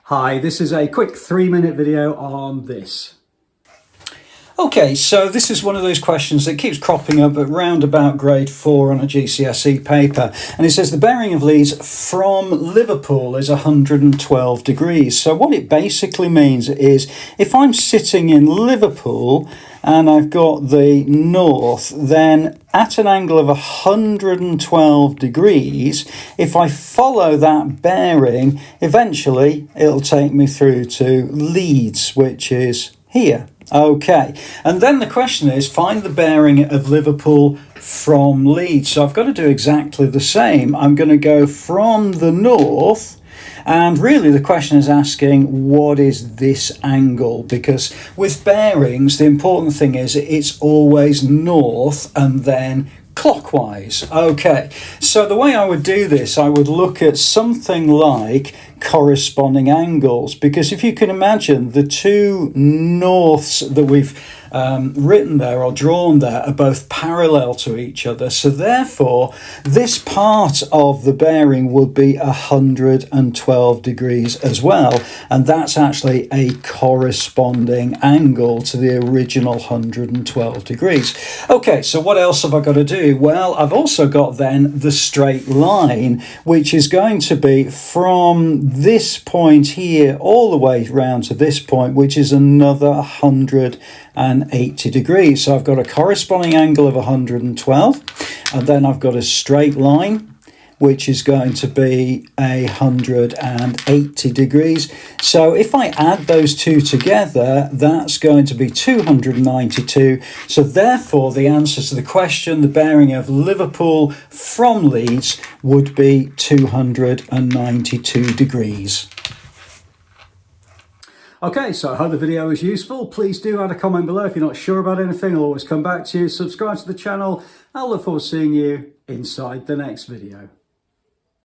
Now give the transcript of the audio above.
Hi, this is a quick 3-minute video on this. Okay, so this is one of those questions that keeps cropping up at round about grade 4 on a GCSE paper. And it says the bearing of Leeds from Liverpool is 112 degrees. So what it basically means is if I'm sitting in Liverpool and I've got the north, then at an angle of 112 degrees, if I follow that bearing, eventually it'll take me through to Leeds, which is here. Okay, and then the question is find the bearing of Liverpool from Leeds. So I've got to do exactly the same. I'm going to go from the north, and really the question is asking what is this angle, because with bearings the important thing is it's always north and then clockwise. Okay, so the way I would do this, I would look at something like corresponding angles, because if you can imagine the two norths that we've written there or drawn there are both parallel to each other, so therefore this part of the bearing would be 112 degrees as well, and that's actually a corresponding angle to the original 112 degrees. Okay, so what else have I got to do? Well, I've also got then the straight line, which is going to be from this point here all the way round to this point, which is another 180 degrees. So I've got a corresponding angle of 112, and then I've got a straight line which is going to be 180 degrees. So if I add those two together, that's going to be 292. So therefore the answer to the question, the bearing of Liverpool from Leeds, would be 292 degrees. Okay, so I hope the video was useful. Please do add a comment below if you're not sure about anything. I'll always come back to you. Subscribe to the channel. I'll look forward to seeing you inside the next video.